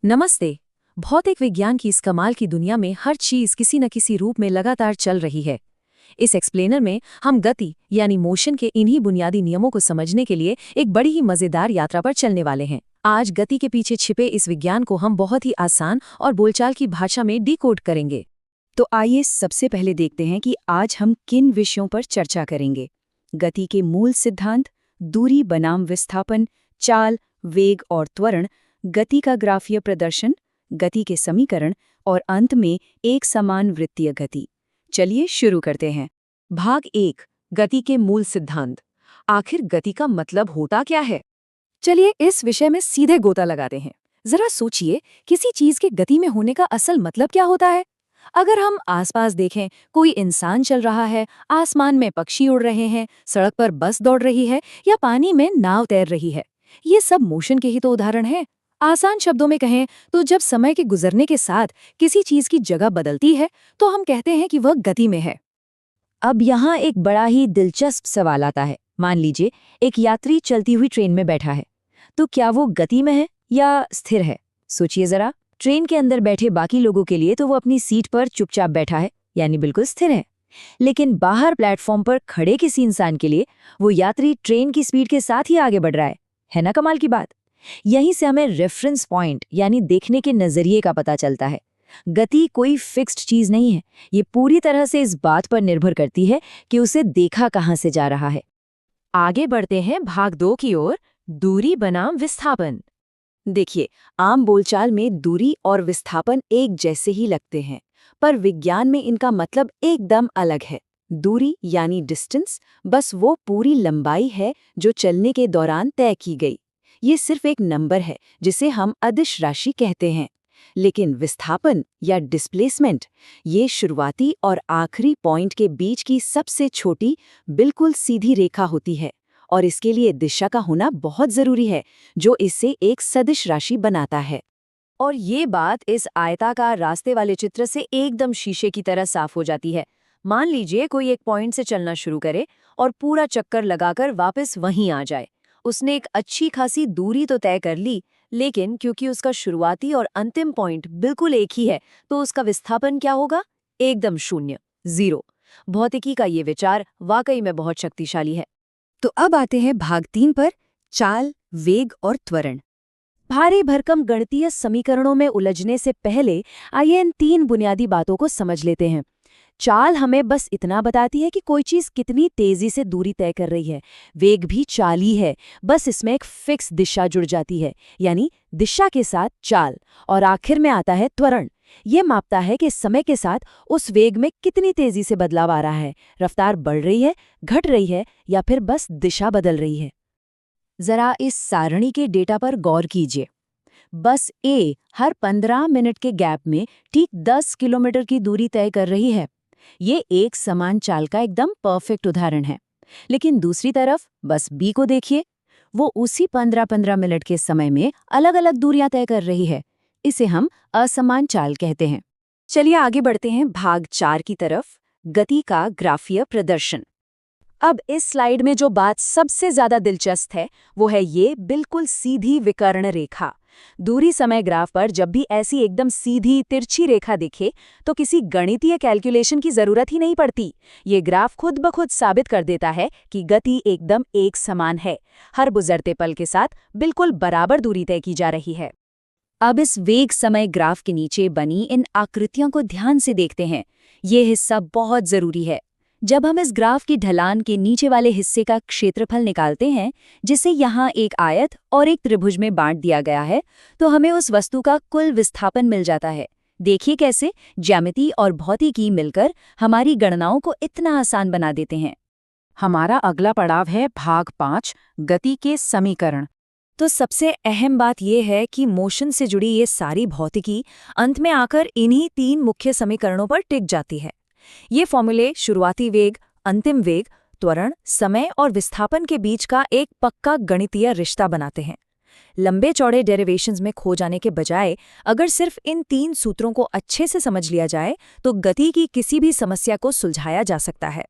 नमस्ते। भौतिक विज्ञान की इस कमाल की दुनिया में हर चीज किसी न किसी रूप में लगातार चल रही है। इस एक्सप्लेनर में हम गति यानी मोशन के इन्हीं बुनियादी नियमों को समझने के लिए एक बड़ी ही मजेदार यात्रा पर चलने वाले हैं। आज गति के पीछे छिपे इस विज्ञान को हम बहुत ही आसान और बोलचाल की भाषा में डिकोड करेंगे। तो आइए सबसे पहले देखते हैं कि आज हम किन विषयों पर चर्चा करेंगे। गति के मूल सिद्धांत, दूरी बनाम विस्थापन, चाल, वेग और त्वरण, गति का ग्राफीय प्रदर्शन, गति के समीकरण और अंत में एक समान वृत्तीय गति। चलिए शुरू करते हैं। भाग 1, गति के मूल सिद्धांत। आखिर गति का मतलब होता क्या है? चलिए इस विषय में सीधे गोता लगाते हैं। जरा सोचिए, किसी चीज के गति में होने का असल मतलब क्या होता है। अगर हम आसपास देखें, कोई इंसान चल रहा है, आसमान में पक्षी उड़ रहे हैं, सड़क पर बस दौड़ रही है या पानी में नाव तैर रही है, ये सब मोशन के ही तो उदाहरण हैं। आसान शब्दों में कहें तो जब समय के गुजरने के साथ किसी चीज की जगह बदलती है तो हम कहते हैं कि वह गति में है। अब यहाँ एक बड़ा ही दिलचस्प सवाल आता है। मान लीजिए एक यात्री चलती हुई ट्रेन में बैठा है, तो क्या वो गति में है या स्थिर है? सोचिए जरा। ट्रेन के अंदर बैठे बाकी लोगों के लिए तो वो अपनी सीट पर चुपचाप बैठा है, यानी बिल्कुल स्थिर है। लेकिन बाहर प्लेटफॉर्म पर खड़े किसी इंसान के लिए वो यात्री ट्रेन की स्पीड के साथ ही आगे बढ़ रहा है ना? कमाल की बात। यहीं से हमें रेफरेंस पॉइंट यानी देखने के नजरिए का पता चलता है। गति कोई फिक्स्ड चीज नहीं है, ये पूरी तरह से इस बात पर निर्भर करती है कि उसे देखा कहां से जा रहा है। आगे बढ़ते हैं भाग 2 की ओर, दूरी बनाम विस्थापन। देखिए, आम बोलचाल में दूरी और विस्थापन एक जैसे ही लगते हैं, पर विज्ञान में इनका मतलब एकदम अलग है। दूरी यानी डिस्टेंस बस वो पूरी लंबाई है जो चलने के दौरान तय की गई। ये सिर्फ एक नंबर है जिसे हम अदिश राशि कहते हैं। लेकिन विस्थापन या डिस्प्लेसमेंट, ये शुरुआती और आखिरी पॉइंट के बीच की सबसे छोटी, बिल्कुल सीधी रेखा होती है और इसके लिए दिशा का होना बहुत जरूरी है, जो इसे एक सदिश राशि बनाता है। और ये बात इस आयताकार रास्ते वाले चित्र से एकदम शीशे की तरह साफ हो जाती है। मान लीजिए कोई एक पॉइंट से चलना शुरू करे और पूरा चक्कर लगाकर वापस वहीं आ जाए। उसने एक अच्छी खासी दूरी तो तय कर ली, लेकिन क्योंकि उसका शुरुआती और अंतिम पॉइंट बिल्कुल एक ही है, तो उसका विस्थापन क्या होगा? एकदम शून्य, 0। भौतिकी का ये विचार वाकई में बहुत शक्तिशाली है। तो अब आते हैं भाग 3 पर, चाल, वेग और त्वरण। भारी भरकम गणितीय समीकरणों में उलझने से पहले आइए इन 3 बुनियादी बातों को समझ लेते हैं। चाल हमें बस इतना बताती है कि कोई चीज कितनी तेजी से दूरी तय कर रही है। वेग भी चाल ही है, बस इसमें एक फिक्स दिशा जुड़ जाती है, यानी दिशा के साथ चाल। और आखिर में आता है त्वरण। ये मापता है कि समय के साथ उस वेग में कितनी तेजी से बदलाव आ रहा है, रफ्तार बढ़ रही है, घट रही है या फिर बस दिशा बदल रही है। जरा इस सारणी के डेटा पर गौर कीजिए। बस ए हर 15 मिनट के गैप में ठीक 10 किलोमीटर की दूरी तय कर रही है। ये एक समान चाल का एकदम परफेक्ट उदाहरण है। लेकिन दूसरी तरफ बस बी को देखिए, वो उसी 15-15 मिनट के समय में अलग अलग दूरियां तय कर रही है। इसे हम असमान चाल कहते हैं। चलिए आगे बढ़ते हैं भाग 4 की तरफ, गति का ग्राफीय प्रदर्शन। अब इस स्लाइड में जो बात सबसे ज्यादा दिलचस्प है वो है ये बिल्कुल सीधी विकर्ण रेखा। दूरी समय ग्राफ पर जब भी ऐसी एकदम सीधी तिरछी रेखा दिखे तो किसी गणितीय कैलकुलेशन की जरूरत ही नहीं पड़ती। ये ग्राफ खुद ब खुद साबित कर देता है कि गति एकदम एक समान है, हर गुजरते पल के साथ बिल्कुल बराबर दूरी तय की जा रही है। अब इस वेग समय ग्राफ के नीचे बनी इन आकृतियों को ध्यान से देखते हैं। ये हिस्सा बहुत जरूरी है। जब हम इस ग्राफ की ढलान के नीचे वाले हिस्से का क्षेत्रफल निकालते हैं, जिसे यहाँ एक आयत और एक त्रिभुज में बांट दिया गया है, तो हमें उस वस्तु का कुल विस्थापन मिल जाता है। देखिए कैसे ज्यामिति और भौतिकी मिलकर हमारी गणनाओं को इतना आसान बना देते हैं। हमारा अगला पड़ाव है भाग 5, गति के समीकरण। तो सबसे अहम बात यह है कि मोशन से जुड़ी ये सारी भौतिकी अंत में आकर इन्हीं 3 मुख्य समीकरणों पर टिक जाती है। ये फॉर्मूले शुरुआती वेग, अंतिम वेग, त्वरण, समय और विस्थापन के बीच का एक पक्का गणितीय रिश्ता बनाते हैं। लंबे चौड़े डेरिवेशंस में खो जाने के बजाय अगर सिर्फ इन 3 सूत्रों को अच्छे से समझ लिया जाए तो गति की किसी भी समस्या को सुलझाया जा सकता है।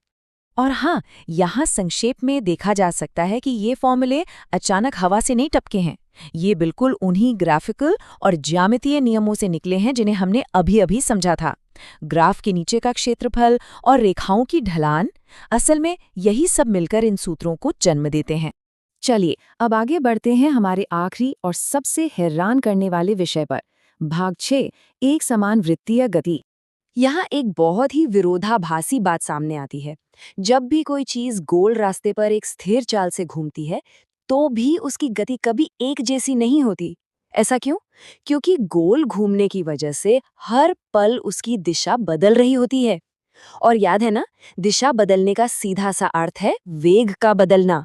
और हाँ, यहाँ संक्षेप में देखा जा सकता है कि ये फॉर्मूले अचानक हवा से नहीं टपके हैं। ये बिल्कुल उन्हीं ग्राफिकल और ज्यामितीय नियमों से निकले हैं जिन्हें हमने अभी-अभी समझा था। ग्राफ के नीचे का क्षेत्रफल और रेखाओं की ढलान, असल में यही सब मिलकर इन सूत्रों को जन्म देते हैं। चलिए, अब आगे बढ़ते हैं हमारे आखिरी और सबसे हैरान करने वाले विषय पर। भाग 6, एक समान वृत्तीय गति। यहाँ एक बहुत ही विरोधाभासी बात सामने आती है। जब भी कोई चीज गोल रास्ते पर एक स्थिर चाल से घूमती है, तो भी उसकी गति कभी एक जैसी नहीं होती। ऐसा क्यों? क्योंकि गोल घूमने की वजह से हर पल उसकी दिशा बदल रही होती है। और याद है ना, दिशा बदलने का सीधा सा अर्थ है वेग का बदलना।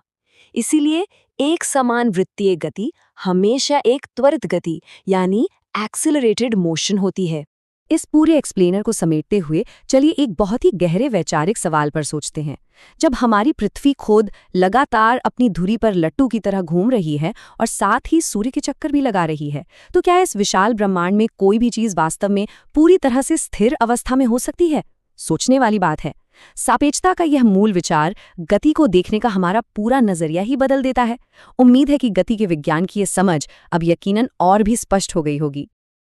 इसीलिए एक समान वृत्तीय गति हमेशा एक त्वरित गति यानी एक्सिलरेटेड मोशन होती है। इस पूरे एक्सप्लेनर को समेटते हुए चलिए एक बहुत ही गहरे वैचारिक सवाल पर सोचते हैं। जब हमारी पृथ्वी खुद लगातार अपनी धुरी पर लट्टू की तरह घूम रही है और साथ ही सूर्य के चक्कर भी लगा रही है, तो क्या इस विशाल ब्रह्मांड में कोई भी चीज वास्तव में पूरी तरह से स्थिर अवस्था में हो सकती है? सोचने वाली बात है। सापेक्षता का यह मूल विचार गति को देखने का हमारा पूरा नजरिया ही बदल देता है। उम्मीद है कि गति के विज्ञान की ये समझ अब यकीनन और भी स्पष्ट हो गई होगी।